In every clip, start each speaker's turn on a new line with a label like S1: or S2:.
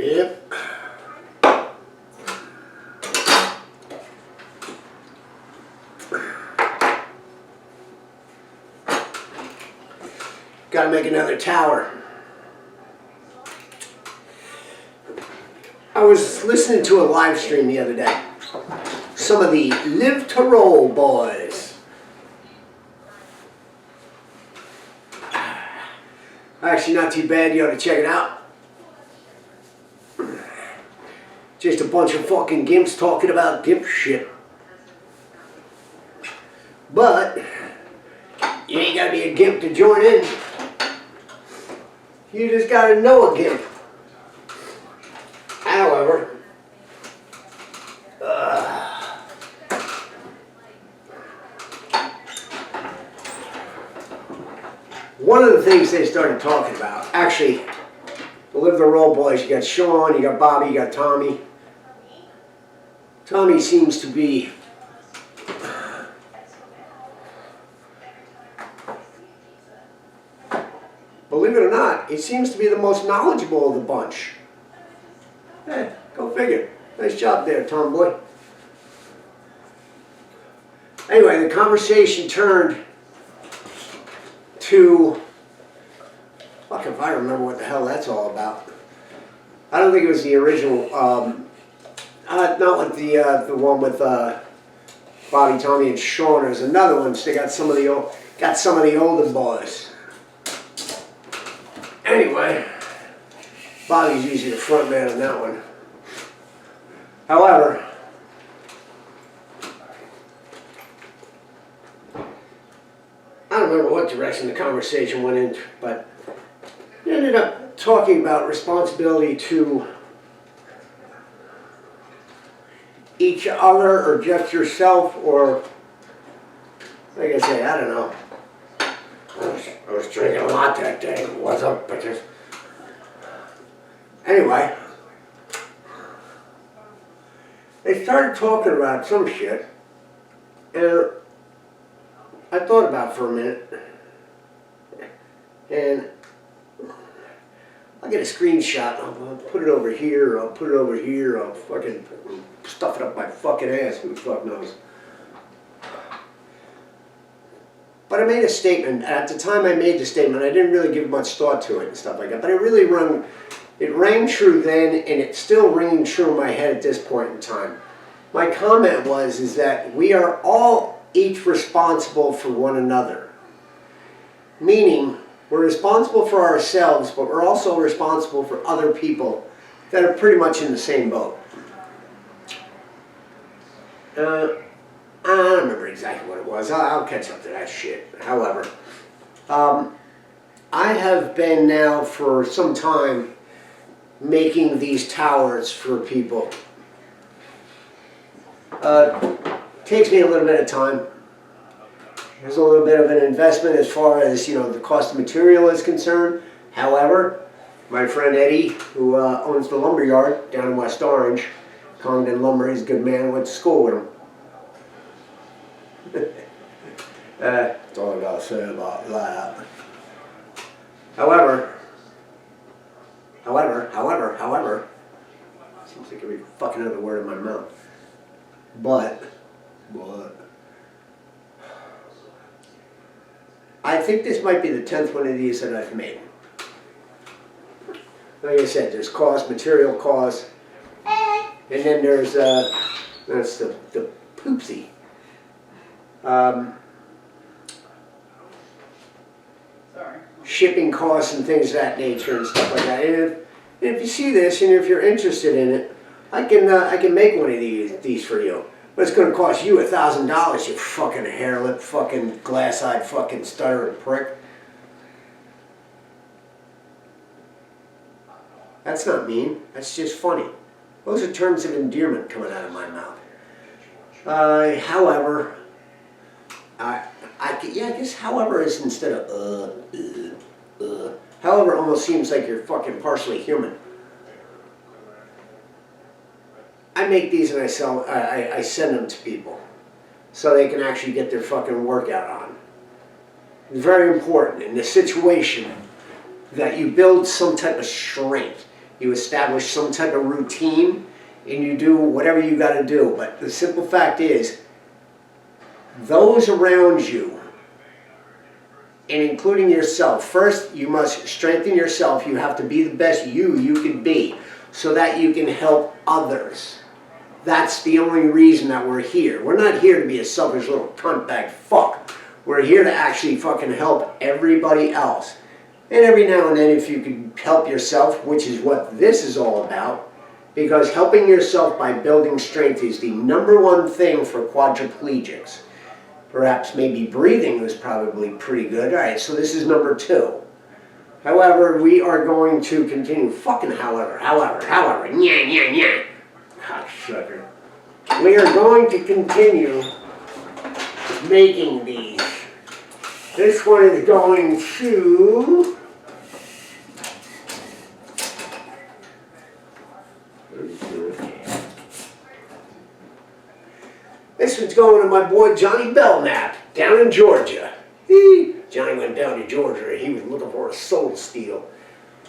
S1: Yep. Gotta make another tower. I was listening to a live stream the other day. Some of the Live to Roll boys. Actually, not too bad. You ought to check it out. Just a bunch of fucking gimps talking about gimp shit. But you ain't gotta be a gimp to join in. You just gotta know a gimp. However, one of the things they started talking about, actually, the Live the Roll boys, you got Sean, you got Bobby, you got Tommy. Tommy seems to be believe it or not, he seems to be the most knowledgeable of the bunch. Hey, go figure. Nice job there, tomboy. Anyway, the conversation turned to, fuck if I remember what the hell that's all about. I don't think it was the original, not with the one with Bobby, Tommy, and Sean. There's another one. So they got some of the older boys. Anyway, Bobby's usually the front man on that one. However, I don't remember what direction the conversation went in, but we ended up talking about responsibility to each other or just yourself, or like I say, I don't know. I was drinking a lot that day. What's up, bitches? Anyway, they started talking about some shit, and I thought about it for a minute, and I'll get a screenshot, I'll put it over here, I'll put it over here, I'll fucking stuff it up my fucking ass, who the fuck knows. But I made a statement. At the time I made the statement, I didn't really give much thought to it and stuff like that, but it rang true then, and it's still ringing true in my head at this point in time. My comment is that we are all each responsible for one another. Meaning, we're responsible for ourselves, but we're also responsible for other people that are pretty much in the same boat. I don't remember exactly what it was. I'll catch up to that shit. However, I have been now for some time making these towers for people. Takes me a little bit of time. There's a little bit of an investment as far as, the cost of material is concerned. However, my friend Eddie, who owns the lumber yard down in West Orange, Congdon Lumber, he's a good man. I went to school with him. That's all I gotta say about that. However, seems like every fucking other word in my mouth. But, I think this might be the 10th one of these that I've made. Like I said, there's cost, material cost, and then there's, that's the poopsie. Shipping costs and things of that nature and stuff like that. And if you see this and if you're interested in it, I can make one of these for you. But it's going to cost you $1,000, you fucking hair-lip, fucking glass-eyed, fucking stuttering prick. That's not mean. That's just funny. Those are terms of endearment coming out of my mouth. However, I guess however is instead of however almost seems like you're fucking partially human. I make these and I send them to people so they can actually get their fucking workout on. It's very important in this situation that you build some type of strength. You establish some type of routine, and you do whatever you got to do. But the simple fact is, those around you, and including yourself, first you must strengthen yourself. You have to be the best you can be, so that you can help others. That's the only reason that we're here. We're not here to be a selfish little cuntbag fuck. We're here to actually fucking help everybody else. And every now and then, if you can help yourself, which is what this is all about, because helping yourself by building strength is the #1 thing for quadriplegics. Perhaps maybe breathing was probably pretty good. All right, so this is number 2. However, we are going to continue. Fucking however, yeah. Cocksucker. We are going to continue making these. This one is going to... This one's going to my boy Johnny Belknap down in Georgia. Johnny went down to Georgia and he was looking for a soul steel,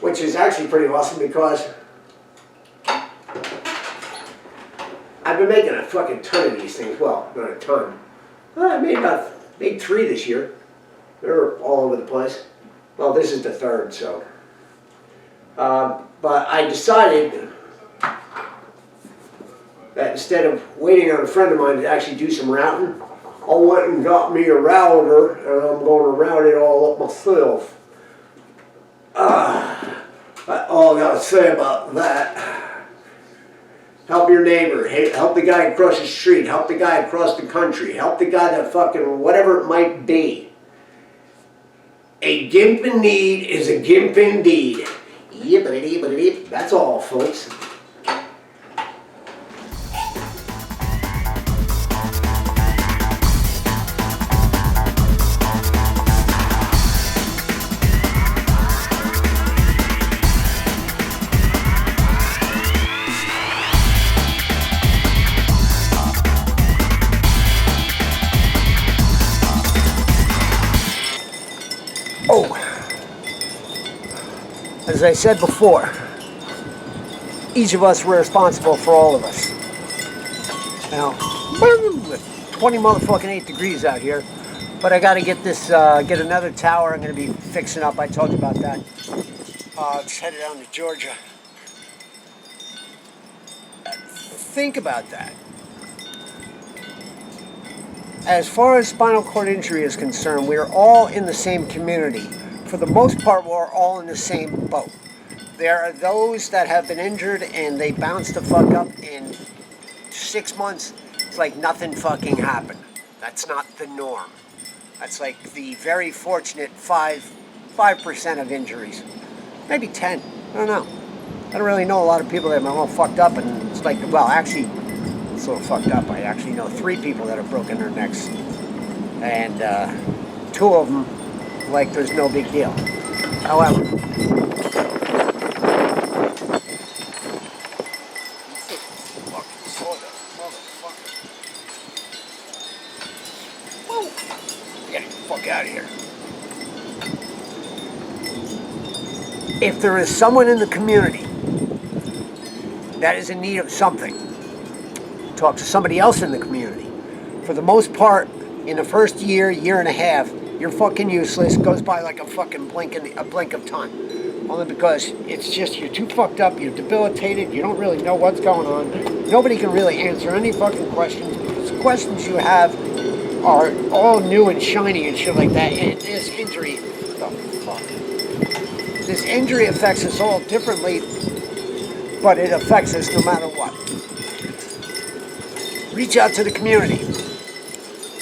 S1: which is actually pretty awesome because I've been making a fucking ton of these things. Well, not a ton. I made 3 this year. They're all over the place. Well, this is the 3rd, so. But I decided that instead of waiting on a friend of mine to actually do some routing, I went and got me a router, and I'm going to route it all up myself. That's all I got to say about that. Help your neighbor, help the guy across the street, help the guy across the country, help the guy that fucking, whatever it might be. A gimp in need is a gimp indeed. Yippity-yippity-yip. That's all, folks. As I said before, each of us were responsible for all of us. Now, 20 motherfucking 8 degrees out here, but I got to get this, get another tower. I'm going to be fixing up. I told you about that. Just headed down to Georgia. Think about that. As far as spinal cord injury is concerned, we're all in the same community. For the most part, we're all in the same boat. There are those that have been injured and they bounce the fuck up in 6 months. It's like nothing fucking happened. That's not the norm. That's like the very fortunate 5% of injuries. Maybe 10. I don't know. I don't really know a lot of people that have been all fucked up, and it's like, well, actually, it's a little fucked up. I actually know 3 people that have broken their necks. And 2 of them, like there's no big deal. However, get the fuck out of here. If there is someone in the community that is in need of something, talk to somebody else in the community. For the most part, in the first year and a half, you're fucking useless. It goes by like a fucking blink of time. Only because it's just, you're too fucked up, you're debilitated, you don't really know what's going on. Nobody can really answer any fucking questions, because the questions you have are all new and shiny and shit like that. And this injury, what the fuck? This injury affects us all differently, but it affects us no matter what. Reach out to the community.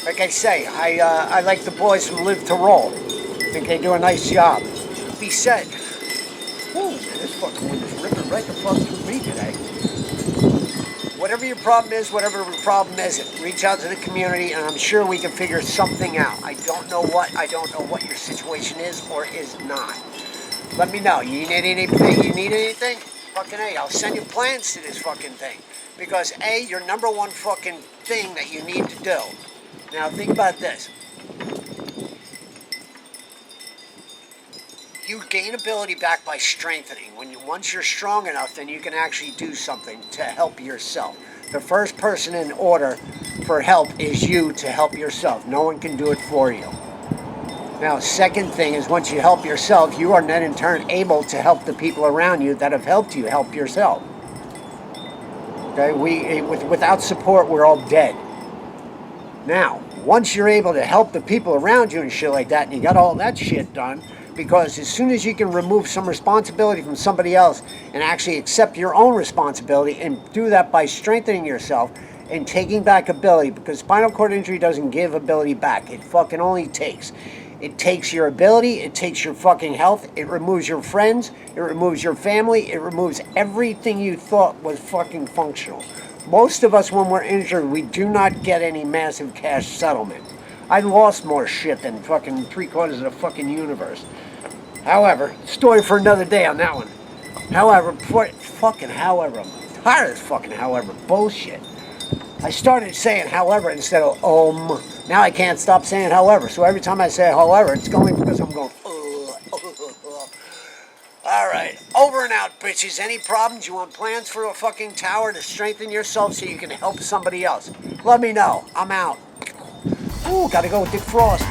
S1: Like I say, I like the boys from Live to Roll. I think they do a nice job. Be said, whoa, man, this fucking wind is ripping right the fuck through me today. Whatever your problem is, whatever your problem isn't, reach out to the community, and I'm sure we can figure something out. I don't know what your situation is or is not. Let me know. You need anything? Fucking A, I'll send you plans to this fucking thing. Because A, your #1 fucking thing that you need to do. Now think about this. You gain ability back by strengthening. Once you're strong enough, then you can actually do something to help yourself. The first person in order for help is you to help yourself. No one can do it for you. Now, second thing is once you help yourself, you are then in turn able to help the people around you that have helped you help yourself. Okay, without support, we're all dead. Now, once you're able to help the people around you and shit like that, and you got all that shit done, because as soon as you can remove some responsibility from somebody else and actually accept your own responsibility and do that by strengthening yourself and taking back ability, because spinal cord injury doesn't give ability back. It fucking only takes. It takes your ability, it takes your fucking health, it removes your friends, it removes your family, it removes everything you thought was fucking functional. Most of us, when we're injured, we do not get any massive cash settlement. I lost more shit than fucking 3/4 of the fucking universe. However, story for another day on that one. However, I'm tired of this fucking however bullshit. I started saying however instead of Now I can't stop saying however. So every time I say however, it's going because I'm going, Alright, over and out, bitches. Any problems? You want plans for a fucking tower to strengthen yourself so you can help somebody else? Let me know. I'm out. Ooh, gotta go with Dick Frost.